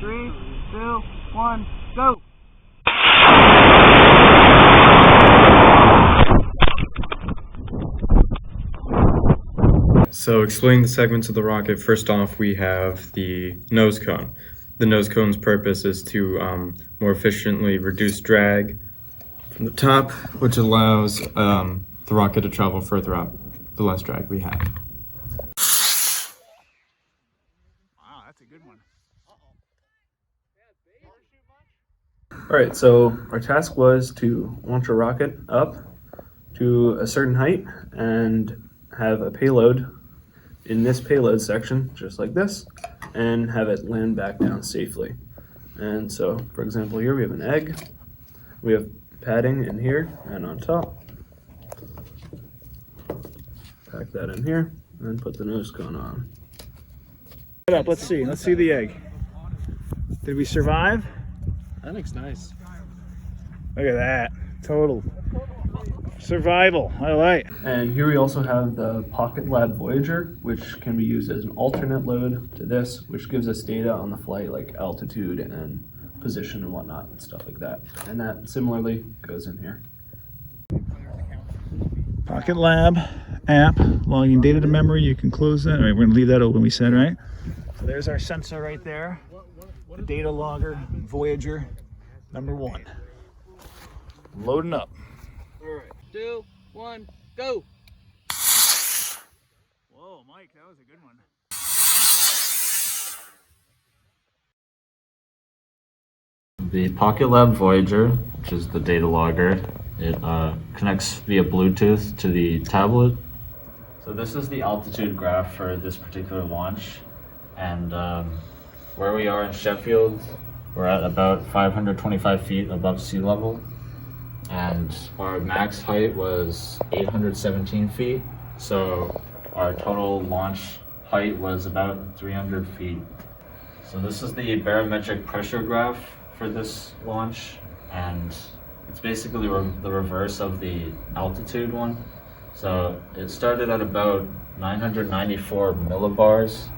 3, 2, 1, go! So explaining the segments of the rocket, first off we have the nose cone. The nose cone's purpose is to more efficiently reduce drag from the top, which allows the rocket to travel further up the less drag we have. Wow, that's a good one. Alright, so our task was to launch a rocket up to a certain height and have a payload in this payload section, just like this, and have it land back down safely. And so, for example, here we have an egg, we have padding in here and on top. Pack that in here, and put the nose cone on. Let's see the egg. Did we survive? That looks nice. Look at that, total survival, I like. And here we also have the Pocket Lab Voyager, which can be used as an alternate load to this, which gives us data on the flight, like altitude and position and whatnot, and stuff like that. And that similarly goes in here. Pocket Lab app, logging data to memory. You can close that. All right, we're gonna leave that open, we said, right? So there's our sensor right there. The data logger, Voyager #1. Loading up. All right, 2, 1, go! Whoa, Mike, that was a good one. The Pocket Lab Voyager, which is the data logger, it connects via Bluetooth to the tablet. So this is the altitude graph for this particular launch, and where we are in Sheffield, we're at about 525 feet above sea level, and our max height was 817 feet, so our total launch height was about 300 feet. So this is the barometric pressure graph for this launch, and it's basically the reverse of the altitude one. So it started at about 994 millibars,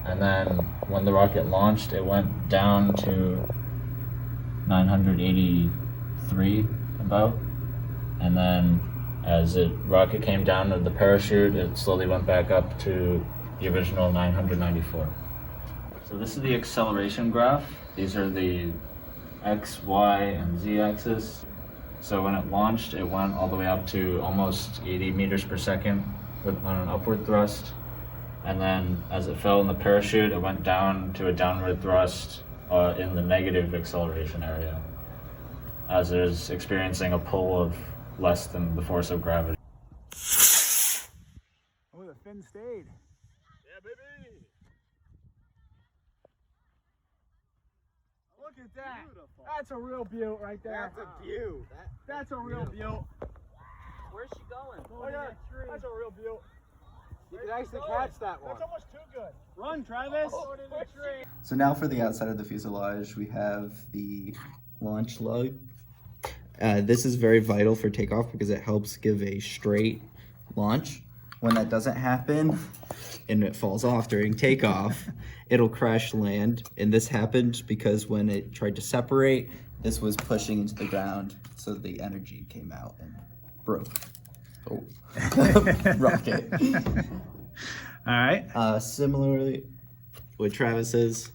and then when the rocket launched, it went down to 983 about, and then as the rocket came down to the parachute, it slowly went back up to the original 994. So this is the acceleration graph. These are the X, Y, and Z axis. So when it launched, it went all the way up to almost 80 meters per second on an upward thrust. And then as it fell in the parachute, it went down to a downward thrust in the negative acceleration area, as it is experiencing a pull of less than the force of gravity. Oh, the fin stayed. Yeah, baby! Look at that! Beautiful. That's a real beaut right there. That's a beaut. That's a real beaut. Where's she going? Look at that tree. That's a real beaut. You can actually catch that one. That's almost too good. Run, Travis! So now for the outside of the fuselage, we have the launch lug. This is very vital for takeoff because it helps give a straight launch. When that doesn't happen and it falls off during takeoff, it'll crash land. And this happened because when it tried to separate, this was pushing into the ground, so the energy came out and broke. Oh, rocket. All right. Similarly with Travis's,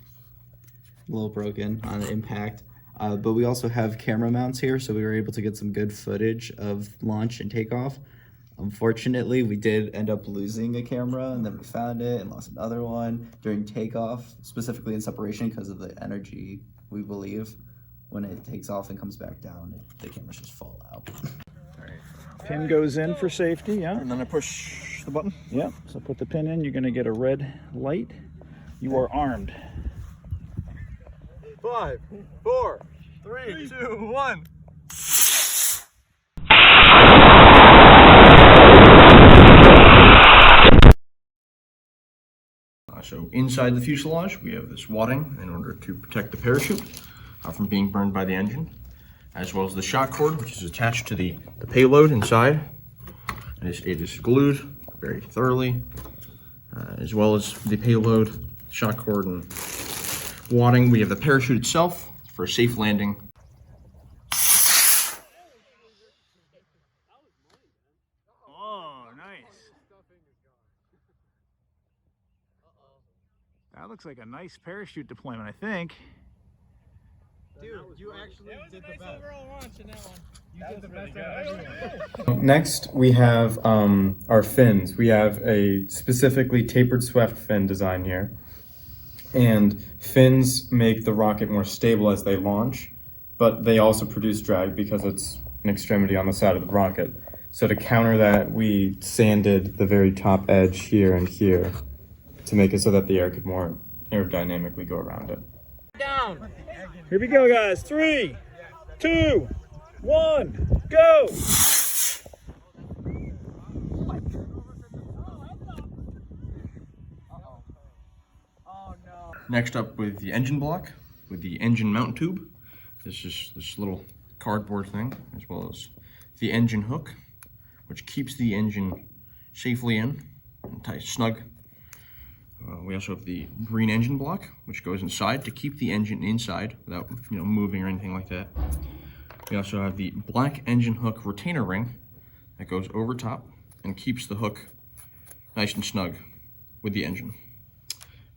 a little broken on the impact. But we also have camera mounts here, so we were able to get some good footage of launch and takeoff. Unfortunately, we did end up losing a camera, and then we found it and lost another one during takeoff, specifically in separation because of the energy, we believe. When it takes off and comes back down, the cameras just fall out. Pin goes in for safety, yeah? And then I push the button. Yeah, so put the pin in, you're gonna get a red light. You are armed. 5, 4, 3, 2, 1. So inside the fuselage, we have this wadding in order to protect the parachute from being burned by the engine, as well as the shock cord, which is attached to the payload inside. And it is glued very thoroughly, as well as the payload, shock cord, and wadding. We have the parachute itself for a safe landing. Oh, nice. That looks like a nice parachute deployment, I think. Dude, you actually did the best. Overall launch in that one. You did the best. Next, we have our fins. We have a specifically tapered swept fin design here. And fins make the rocket more stable as they launch, but they also produce drag because it's an extremity on the side of the rocket. So to counter that, we sanded the very top edge here and here to make it so that the air could more aerodynamically go around it. Down. Here we go, guys. 3, 2, 1, go! Next up with the engine block, with the engine mount tube. This is this little cardboard thing, as well as the engine hook, which keeps the engine safely in and tight, snug. We also have the green engine block, which goes inside to keep the engine inside without moving or anything like that. We also have the black engine hook retainer ring that goes over top and keeps the hook nice and snug with the engine.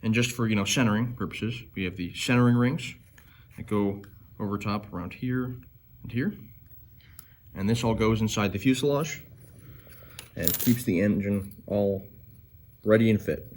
And just for centering purposes, we have the centering rings that go over top around here and here. And this all goes inside the fuselage and keeps the engine all ready and fit.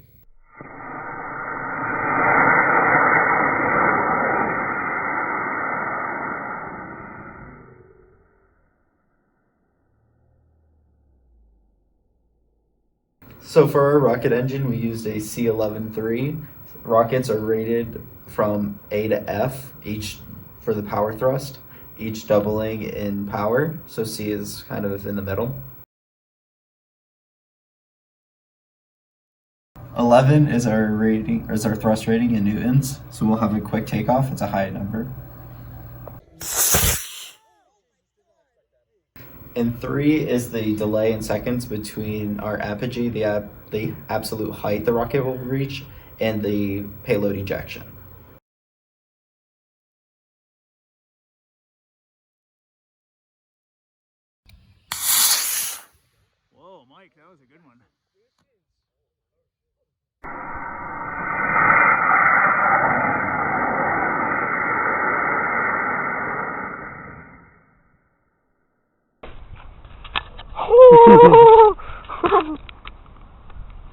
So for our rocket engine, we used a C11-3. Rockets are rated from A to F, each for the power thrust, each doubling in power. So C is kind of in the middle. 11 is our rating, or is our thrust rating in newtons. So we'll have a quick takeoff. It's a high number. And 3 is the delay in seconds between our apogee, the absolute height the rocket will reach, and the payload ejection. Whoa, Mike, that was a good one.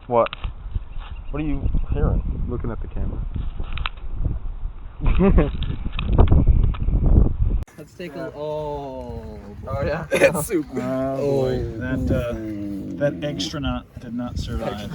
What? What are you hearing? Looking at the camera. Let's take a oh yeah. That's super. Oh boy, that extronaut did not survive.